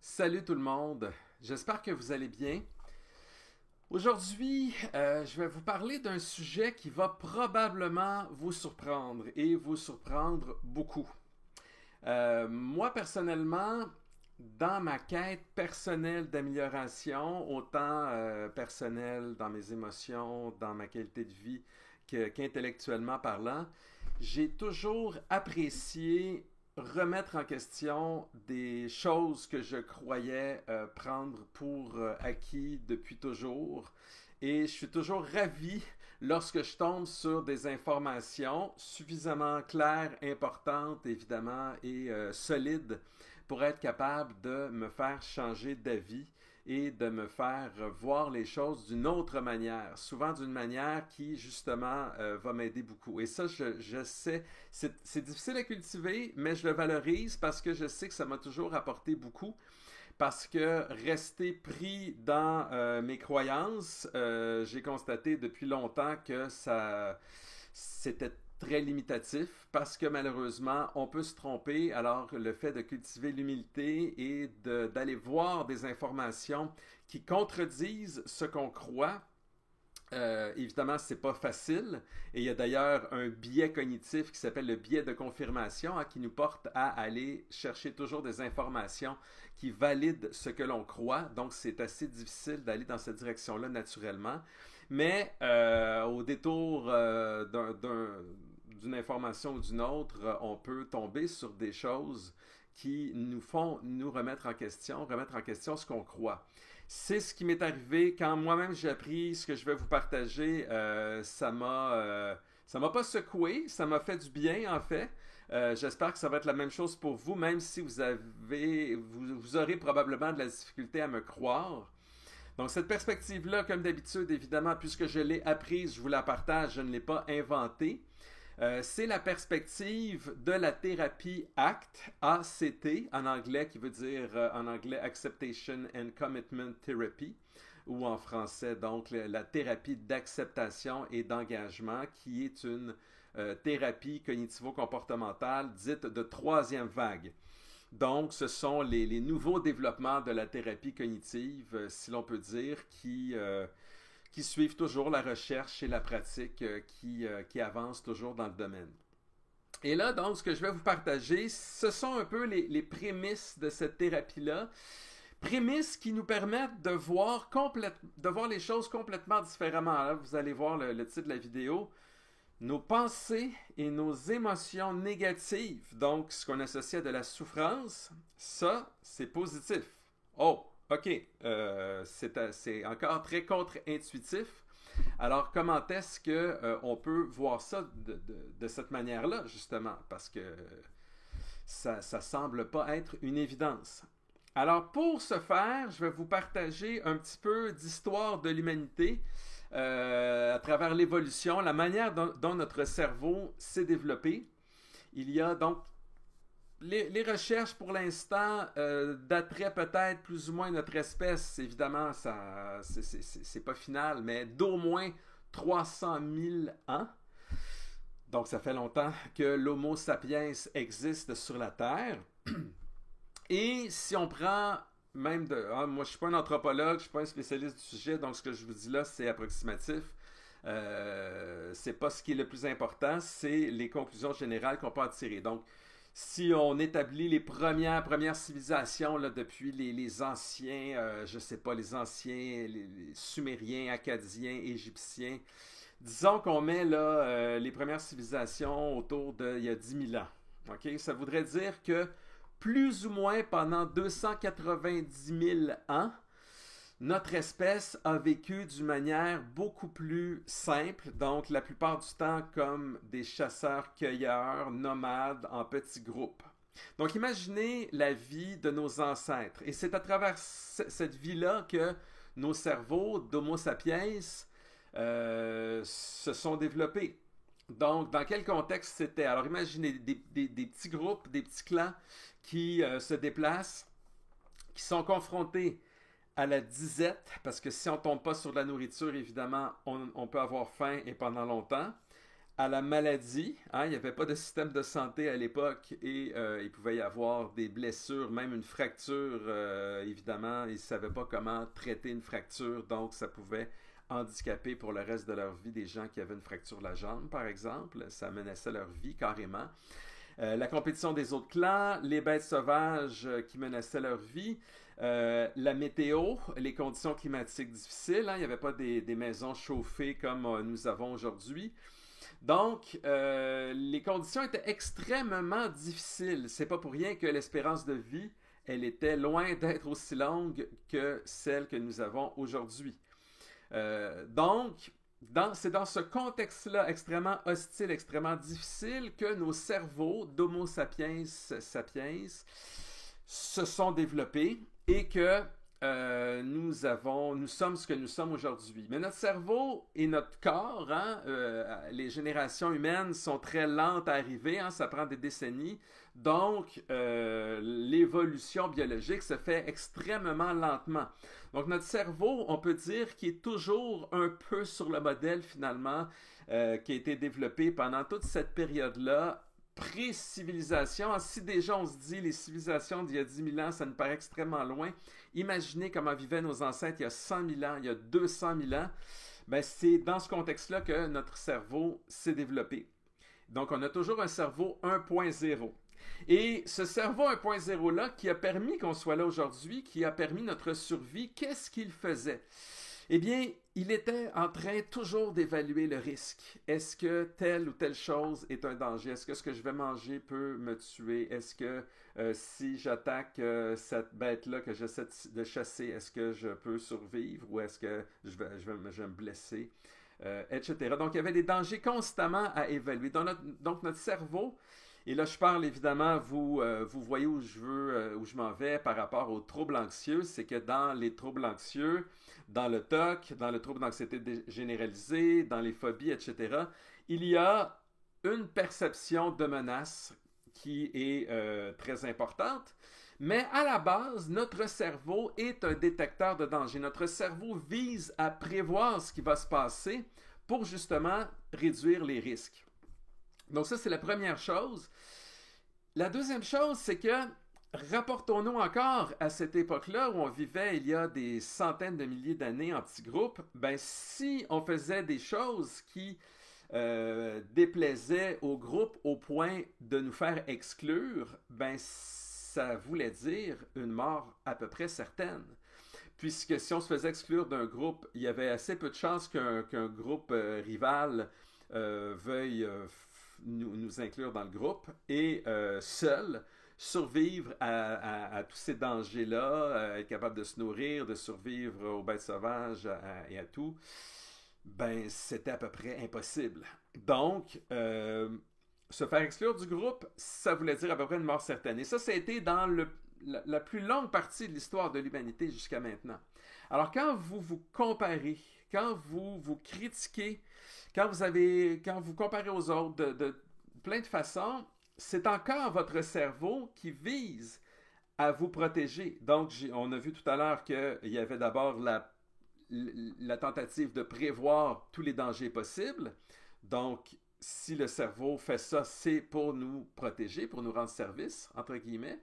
Salut tout le monde, j'espère que vous allez bien. Aujourd'hui, je vais vous parler d'un sujet qui va probablement vous surprendre et vous surprendre beaucoup. Moi, personnellement, dans ma quête personnelle d'amélioration, autant personnelle dans mes émotions, dans ma qualité de vie qu'intellectuellement parlant, j'ai toujours apprécié remettre en question des choses que je croyais prendre pour acquis depuis toujours. Et je suis toujours ravi lorsque je tombe sur des informations suffisamment claires, importantes, évidemment, et solides pour être capable de me faire changer d'avis et de me faire voir les choses d'une autre manière, souvent d'une manière qui, justement, va m'aider beaucoup. Et ça, je sais, c'est difficile à cultiver, mais je le valorise parce que je sais que ça m'a toujours apporté beaucoup. Parce que rester pris dans mes croyances, j'ai constaté depuis longtemps que c'était très limitatif parce que malheureusement, on peut se tromper. Alors, le fait de cultiver l'humilité et d'aller voir des informations qui contredisent ce qu'on croit, évidemment, c'est pas facile. Et il y a d'ailleurs un biais cognitif qui s'appelle le biais de confirmation, hein, qui nous porte à aller chercher toujours des informations qui valident ce que l'on croit. Donc, c'est assez difficile d'aller dans cette direction-là naturellement. Mais au détour d'une information ou d'une autre, on peut tomber sur des choses qui nous font nous remettre en question ce qu'on croit. C'est ce qui m'est arrivé quand moi-même j'ai appris ce que je vais vous partager. Ça m'a pas secoué, ça m'a fait du bien en fait. J'espère que ça va être la même chose pour vous, même si vous aurez probablement de la difficulté à me croire. Donc cette perspective-là, comme d'habitude, évidemment, puisque je l'ai apprise, je vous la partage, je ne l'ai pas inventée. C'est la perspective de la thérapie ACT, ACT en anglais, qui veut dire en anglais Acceptation and Commitment Therapy, ou en français donc la thérapie d'acceptation et d'engagement, qui est une thérapie cognitivo-comportementale dite de troisième vague. Donc, ce sont les nouveaux développements de la thérapie cognitive, si l'on peut dire, qui suivent toujours la recherche et la pratique qui avancent toujours dans le domaine. Et là, donc, ce que je vais vous partager, ce sont un peu les prémices de cette thérapie-là. Prémices qui nous permettent de voir les choses complètement différemment. Là, vous allez voir le titre de la vidéo. Nos pensées et nos émotions négatives, donc ce qu'on associe à de la souffrance, ça, c'est positif. Oh, ok, c'est encore très contre-intuitif. Alors, comment est-ce qu'on peut voir ça de cette manière-là, justement? Parce que ça semble pas être une évidence. Alors, pour ce faire, je vais vous partager un petit peu d'histoire de l'humanité à travers l'évolution, la manière dont notre cerveau s'est développé. Il y a donc les recherches pour l'instant dateraient peut-être plus ou moins notre espèce. Évidemment, ça, c'est pas final, mais d'au moins 300 000 ans. Donc, ça fait longtemps que l'Homo sapiens existe sur la Terre. Et si on prend même moi, je suis pas un anthropologue, je suis pas un spécialiste du sujet, donc ce que je vous dis là, c'est approximatif. C'est pas ce qui est le plus important, c'est les conclusions générales qu'on peut en tirer. Donc, si on établit les premières civilisations là, depuis les anciens, je sais pas, les anciens, les Sumériens, Acadiens, Égyptiens, disons qu'on met là les premières civilisations autour il y a 10 000 ans. Okay? Ça voudrait dire que plus ou moins pendant 290 000 ans, notre espèce a vécu d'une manière beaucoup plus simple, donc la plupart du temps comme des chasseurs-cueilleurs nomades en petits groupes. Donc imaginez la vie de nos ancêtres. Et c'est à travers cette vie-là que nos cerveaux d'Homo sapiens se sont développés. Donc, dans quel contexte c'était? Alors, imaginez des petits groupes, des petits clans qui se déplacent, qui sont confrontés à la disette, parce que si on ne tombe pas sur de la nourriture, évidemment, on peut avoir faim et pendant longtemps, à la maladie. Hein, il n'y avait pas de système de santé à l'époque et il pouvait y avoir des blessures, même une fracture. Évidemment, ils ne savaient pas comment traiter une fracture, donc ça pouvait handicaper pour le reste de leur vie des gens qui avaient une fracture de la jambe, par exemple. Ça menaçait leur vie carrément. La compétition des autres clans, les bêtes sauvages qui menaçaient leur vie, la météo, les conditions climatiques difficiles. Hein, il n'y avait pas des maisons chauffées comme nous avons aujourd'hui. Donc, les conditions étaient extrêmement difficiles. C'est pas pour rien que l'espérance de vie, elle était loin d'être aussi longue que celle que nous avons aujourd'hui. Donc, c'est dans ce contexte-là extrêmement hostile, extrêmement difficile que nos cerveaux d'Homo sapiens se sont développés et que nous sommes ce que nous sommes aujourd'hui. Mais notre cerveau et notre corps, hein, les générations humaines sont très lentes à arriver, hein, ça prend des décennies. Donc, l'évolution biologique se fait extrêmement lentement. Donc, notre cerveau, on peut dire qu'il est toujours un peu sur le modèle, finalement, qui a été développé pendant toute cette période-là, pré-civilisation. Si déjà on se dit les civilisations d'il y a 10 000 ans, ça nous paraît extrêmement loin, imaginez comment vivaient nos ancêtres il y a 100 000 ans, il y a 200 000 ans. Ben, c'est dans ce contexte-là que notre cerveau s'est développé. Donc, on a toujours un cerveau 1.0. Et ce cerveau 1.0-là qui a permis qu'on soit là aujourd'hui, qui a permis notre survie, qu'est-ce qu'il faisait? Eh bien, il était en train toujours d'évaluer le risque. Est-ce que telle ou telle chose est un danger? Est-ce que ce que je vais manger peut me tuer? Est-ce que si j'attaque cette bête-là que j'essaie de chasser, est-ce que je peux survivre ou est-ce que je vais me blesser? Etc. Donc, il y avait des dangers constamment à évaluer. Donc, notre cerveau, et là, je parle évidemment, vous voyez où je m'en vais par rapport aux troubles anxieux, c'est que dans les troubles anxieux, dans le TOC, dans le trouble d'anxiété généralisée, dans les phobies, etc., il y a une perception de menace qui est très importante. Mais à la base, notre cerveau est un détecteur de danger. Notre cerveau vise à prévoir ce qui va se passer pour justement réduire les risques. Donc ça, c'est la première chose. La deuxième chose, c'est que rapportons-nous encore à cette époque-là où on vivait il y a des centaines de milliers d'années en petits groupes. Ben, si on faisait des choses qui déplaisaient au groupe au point de nous faire exclure, ben, ça voulait dire une mort à peu près certaine. Puisque si on se faisait exclure d'un groupe, il y avait assez peu de chances qu'un groupe rival veuille nous inclure dans le groupe et seul survivre à tous ces dangers-là, être capable de se nourrir, de survivre aux bêtes sauvages et à tout, ben c'était à peu près impossible. Donc, se faire exclure du groupe, ça voulait dire à peu près une mort certaine. Et ça a été dans la plus longue partie de l'histoire de l'humanité jusqu'à maintenant. Alors, quand vous vous comparez, quand vous vous critiquez, quand vous comparez aux autres de plein de façons, c'est encore votre cerveau qui vise à vous protéger. Donc, on a vu tout à l'heure qu'il y avait d'abord la tentative de prévoir tous les dangers possibles. Donc, si le cerveau fait ça, c'est pour nous protéger, pour nous rendre service, entre guillemets.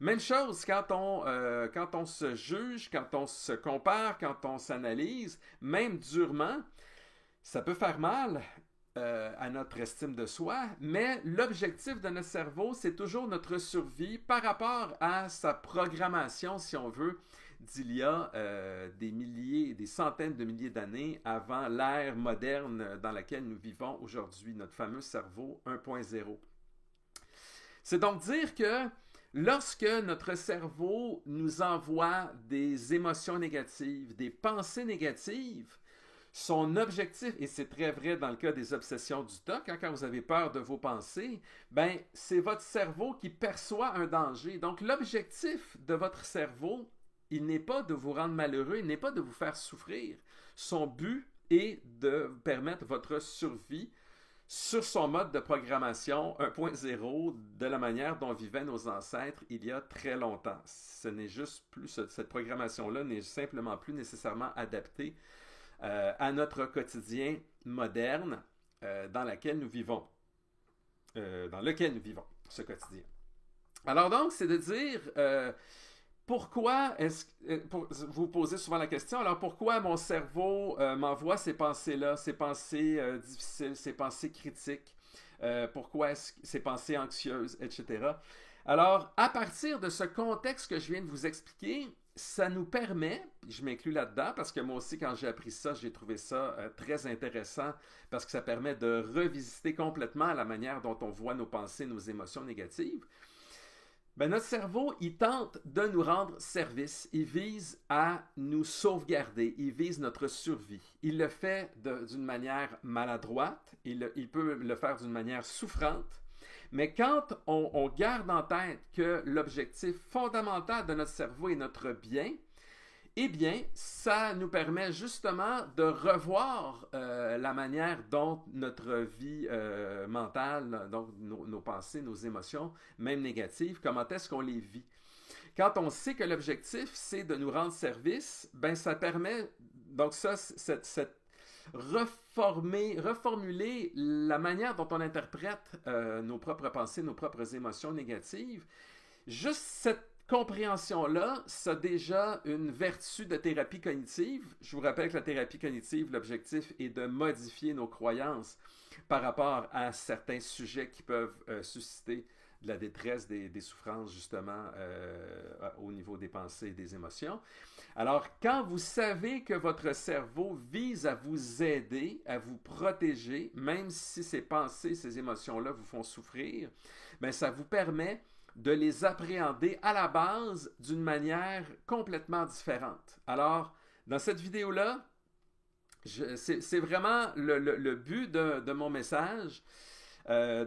Même chose quand on se juge, quand on se compare, quand on s'analyse, même durement, ça peut faire mal à notre estime de soi, mais l'objectif de notre cerveau, c'est toujours notre survie par rapport à sa programmation, si on veut, d'il y a des centaines de milliers d'années avant l'ère moderne dans laquelle nous vivons aujourd'hui, notre fameux cerveau 1.0. C'est donc dire que lorsque notre cerveau nous envoie des émotions négatives, des pensées négatives, son objectif, et c'est très vrai dans le cas des obsessions du TOC, hein, quand vous avez peur de vos pensées, ben, c'est votre cerveau qui perçoit un danger. Donc l'objectif de votre cerveau, il n'est pas de vous rendre malheureux, il n'est pas de vous faire souffrir. Son but est de permettre votre survie sur son mode de programmation 1.0 de la manière dont vivaient nos ancêtres il y a très longtemps. Ce n'est juste plus, cette programmation-là n'est simplement plus nécessairement adaptée à notre quotidien moderne. dans laquelle nous vivons, dans lequel nous vivons, ce quotidien. Alors donc, c'est de dire, pourquoi vous posez souvent la question, alors pourquoi mon cerveau m'envoie ces pensées-là, ces pensées difficiles, ces pensées critiques, pourquoi ces pensées anxieuses, etc. Alors, à partir de ce contexte que je viens de vous expliquer, ça nous permet, je m'inclus là-dedans parce que moi aussi quand j'ai appris ça, j'ai trouvé ça très intéressant parce que ça permet de revisiter complètement la manière dont on voit nos pensées, nos émotions négatives. Ben, notre cerveau, il tente de nous rendre service. Il vise à nous sauvegarder. Il vise notre survie. Il le fait d'une manière maladroite. Il peut le faire d'une manière souffrante. Mais quand on garde en tête que l'objectif fondamental de notre cerveau est notre bien, eh bien, ça nous permet justement de revoir la manière dont notre vie mentale, donc nos pensées, nos émotions, même négatives, comment est-ce qu'on les vit. Quand on sait que l'objectif, c'est de nous rendre service, ben ça permet, donc ça, reformuler la manière dont on interprète nos propres pensées, nos propres émotions négatives. Juste cette compréhension-là, ça a déjà une vertu de thérapie cognitive. Je vous rappelle que la thérapie cognitive, l'objectif est de modifier nos croyances par rapport à certains sujets qui peuvent susciter de la détresse, des souffrances justement au niveau des pensées et des émotions. Alors, quand vous savez que votre cerveau vise à vous aider, à vous protéger, même si ces pensées, ces émotions-là vous font souffrir, bien, ça vous permet de les appréhender à la base d'une manière complètement différente. Alors, dans cette vidéo-là, c'est vraiment le but de mon message.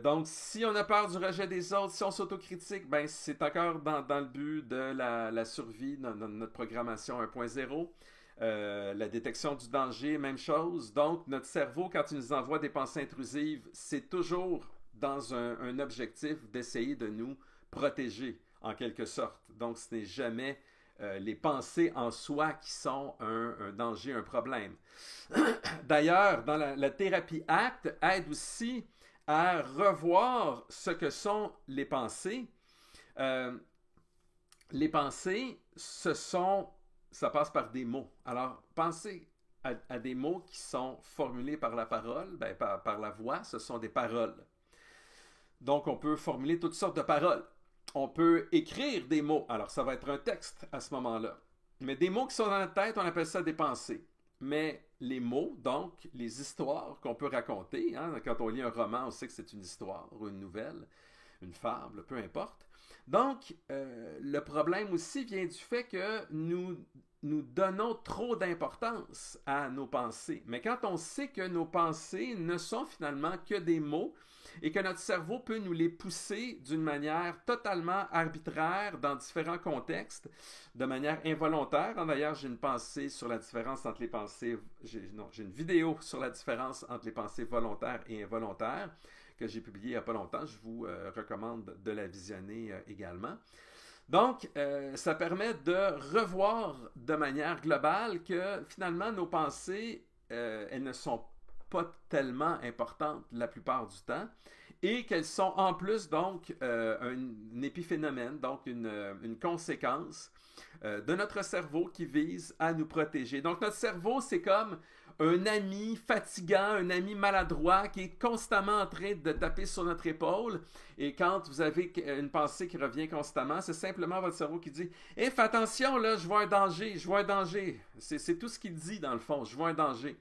Donc, si on a peur du rejet des autres, si on s'autocritique, ben, c'est encore dans le but de la survie, dans notre programmation 1.0. La détection du danger, même chose. Donc, notre cerveau, quand il nous envoie des pensées intrusives, c'est toujours dans un objectif d'essayer de nous protéger, en quelque sorte. Donc, ce n'est jamais les pensées en soi qui sont un danger, un problème. D'ailleurs, dans la thérapie ACT, aide aussi à revoir ce que sont les pensées. Les pensées, ça passe par des mots. Alors, pensez à des mots qui sont formulés par la parole, ben, par la voix, ce sont des paroles. Donc, on peut formuler toutes sortes de paroles. On peut écrire des mots. Alors, ça va être un texte à ce moment-là. Mais des mots qui sont dans la tête, on appelle ça des pensées. Mais les mots, donc, les histoires qu'on peut raconter, hein, quand on lit un roman, on sait que c'est une histoire ou une nouvelle, une fable, peu importe. Donc, le problème aussi vient du fait que nous donnons trop d'importance à nos pensées. Mais quand on sait que nos pensées ne sont finalement que des mots, et que notre cerveau peut nous les pousser d'une manière totalement arbitraire dans différents contextes, de manière involontaire. D'ailleurs, j'ai une pensée sur la différence entre les pensées... j'ai une vidéo sur la différence entre les pensées volontaires et involontaires que j'ai publiée il n'y a pas longtemps. Je vous recommande de la visionner également. Donc, ça permet de revoir de manière globale que finalement, nos pensées, elles ne sont pas tellement importantes la plupart du temps et qu'elles sont en plus donc un épiphénomène, donc une conséquence de notre cerveau qui vise à nous protéger. Donc notre cerveau, c'est comme un ami fatigant, un ami maladroit qui est constamment en train de taper sur notre épaule. Et quand vous avez une pensée qui revient constamment, c'est simplement votre cerveau qui dit « Hey, fais attention, là, je vois un danger, je vois un danger. » C'est tout ce qu'il dit dans le fond, « Je vois un danger. »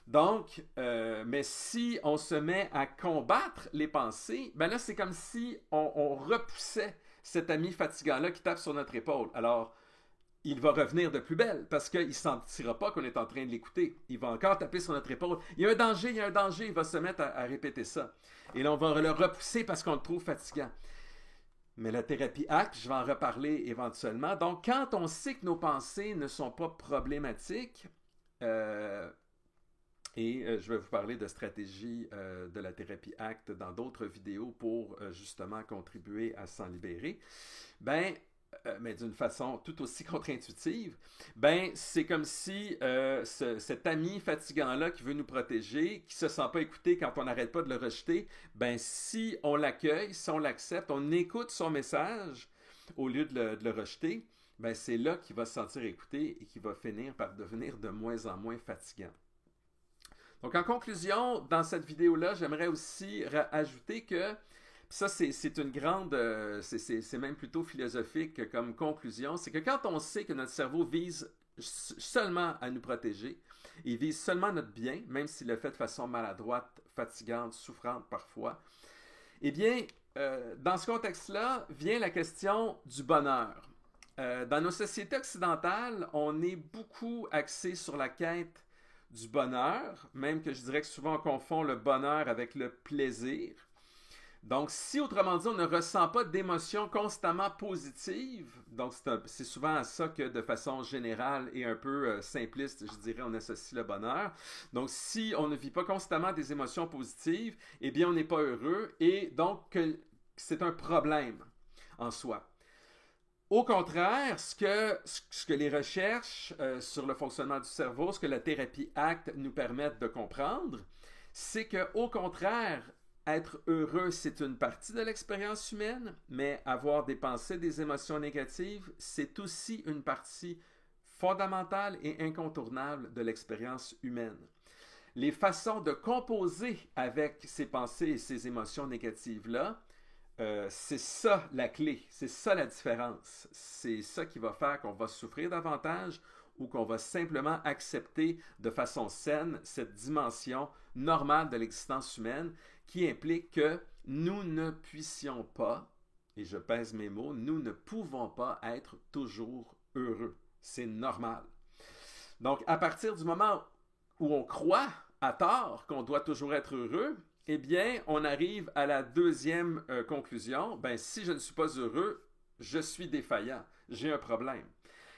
Donc, mais si on se met à combattre les pensées, ben là, c'est comme si on repoussait cet ami fatigant-là qui tape sur notre épaule. Alors, il va revenir de plus belle parce qu'il ne sentira pas qu'on est en train de l'écouter. Il va encore taper sur notre épaule. Il y a un danger, il y a un danger. Il va se mettre à répéter ça. Et là, on va le repousser parce qu'on le trouve fatigant. Mais la thérapie ACT, je vais en reparler éventuellement. Donc, quand on sait que nos pensées ne sont pas problématiques, je vais vous parler de stratégies de la thérapie ACT dans d'autres vidéos pour justement contribuer à s'en libérer, ben, mais d'une façon tout aussi contre-intuitive, ben c'est comme si cet ami fatigant-là qui veut nous protéger, qui se sent pas écouté quand on n'arrête pas de le rejeter, ben si on l'accueille, si on l'accepte, on écoute son message au lieu de le rejeter, ben c'est là qu'il va se sentir écouté et qu'il va finir par devenir de moins en moins fatigant. Donc en conclusion, dans cette vidéo-là, j'aimerais aussi ajouter que ça, c'est une grande, c'est même plutôt philosophique comme conclusion, c'est que quand on sait que notre cerveau vise seulement à nous protéger, il vise seulement notre bien, même s'il le fait de façon maladroite, fatigante, souffrante parfois, eh bien, dans ce contexte-là, vient la question du bonheur. Dans nos sociétés occidentales, on est beaucoup axé sur la quête du bonheur, même que je dirais que souvent on confond le bonheur avec le plaisir. Donc, si, autrement dit, on ne ressent pas d'émotions constamment positives, donc c'est souvent à ça que, de façon générale et un peu simpliste, je dirais, on associe le bonheur. Donc, si on ne vit pas constamment des émotions positives, eh bien, on n'est pas heureux et donc, c'est un problème en soi. Au contraire, ce que les recherches sur le fonctionnement du cerveau, ce que la thérapie ACT nous permettent de comprendre, c'est qu'au contraire, être heureux, c'est une partie de l'expérience humaine, mais avoir des pensées, des émotions négatives, c'est aussi une partie fondamentale et incontournable de l'expérience humaine. Les façons de composer avec ces pensées et ces émotions négatives-là, c'est ça la clé, c'est ça la différence. C'est ça qui va faire qu'on va souffrir davantage ou qu'on va simplement accepter de façon saine cette dimension normale de l'existence humaine qui implique que nous ne puissions pas, et je pèse mes mots, nous ne pouvons pas être toujours heureux. C'est normal. Donc, à partir du moment où on croit à tort qu'on doit toujours être heureux, eh bien, on arrive à la deuxième conclusion. Ben, si je ne suis pas heureux, je suis défaillant. J'ai un problème.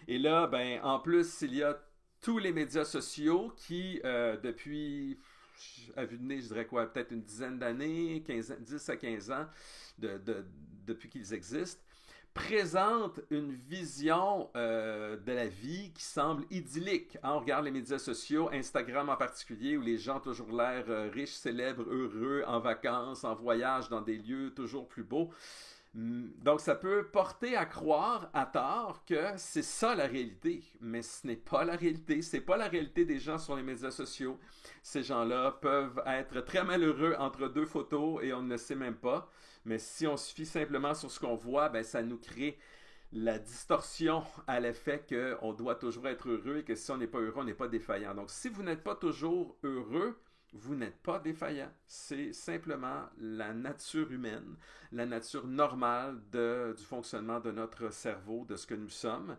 Et là, ben, en plus, il y a tous les médias sociaux qui, depuis, à vue de nez, je dirais quoi, peut-être une dizaine d'années, 10 à 15 ans, depuis qu'ils existent, présente une vision de la vie qui semble idyllique. On regarde les médias sociaux, Instagram en particulier, où les gens ont toujours l'air riches, célèbres, heureux, en vacances, en voyage dans des lieux toujours plus beaux. Donc, ça peut porter à croire, à tort, que c'est ça la réalité. Mais ce n'est pas la réalité. C'est pas la réalité des gens sur les médias sociaux. Ces gens-là peuvent être très malheureux entre deux photos et on ne le sait même pas. Mais si on se fie simplement sur ce qu'on voit, ben, ça nous crée la distorsion à l'effet qu'on doit toujours être heureux et que si on n'est pas heureux, on n'est pas défaillant. Donc, si vous n'êtes pas toujours heureux, vous n'êtes pas défaillant. C'est simplement la nature humaine, la nature normale du fonctionnement de notre cerveau, de ce que nous sommes.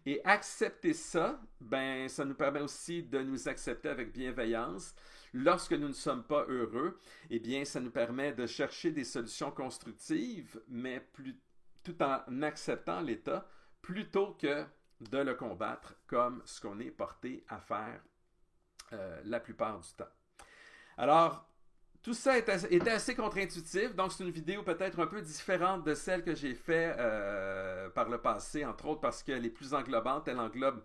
Et accepter ça, ben, ça nous permet aussi de nous accepter avec bienveillance. Lorsque nous ne sommes pas heureux, eh bien, ça nous permet de chercher des solutions constructives, mais tout en acceptant l'état, plutôt que de le combattre comme ce qu'on est porté à faire la plupart du temps. Alors, tout ça était assez contre-intuitif, donc c'est une vidéo peut-être un peu différente de celle que j'ai faite par le passé, entre autres parce qu'elle est plus englobante, elle englobe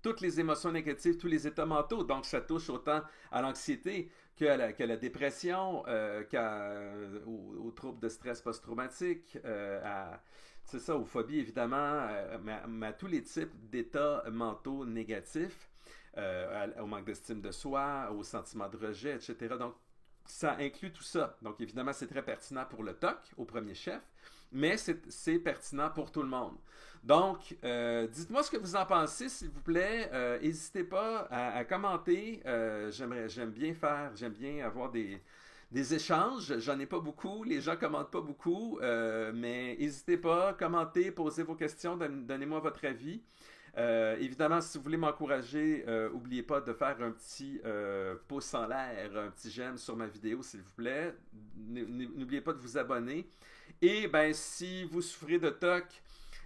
toutes les émotions négatives, tous les états mentaux, donc ça touche autant à l'anxiété qu'à la dépression, aux troubles de stress post-traumatique, c'est ça, aux phobies évidemment, mais à tous les types d'états mentaux négatifs. Au manque d'estime de soi, au sentiment de rejet, etc. Donc, ça inclut tout ça. Donc, évidemment, c'est très pertinent pour le TOC, au premier chef, mais c'est pertinent pour tout le monde. Donc, dites-moi ce que vous en pensez, s'il vous plaît. N'hésitez pas à commenter. J'aime bien avoir des échanges. J'en ai pas beaucoup. Les gens commentent pas beaucoup. Mais n'hésitez pas, commentez, posez vos questions, donnez-moi votre avis. Évidemment, si vous voulez m'encourager, n'oubliez pas de faire un petit pouce en l'air, un petit j'aime sur ma vidéo, s'il vous plaît. N'oubliez pas de vous abonner. Et ben, si vous souffrez de TOC,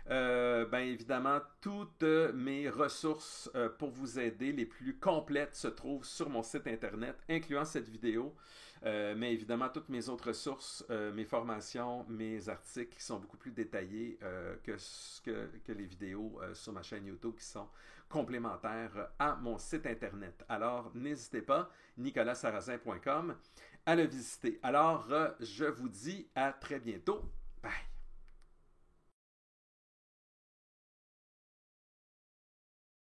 Ben évidemment, toutes mes ressources pour vous aider, les plus complètes, se trouvent sur mon site internet, incluant cette vidéo. Mais évidemment, toutes mes autres ressources, mes formations, mes articles qui sont beaucoup plus détaillés que les vidéos sur ma chaîne YouTube qui sont complémentaires à mon site internet. Alors, n'hésitez pas, nicolassarrazin.com, à le visiter. Alors, je vous dis à très bientôt.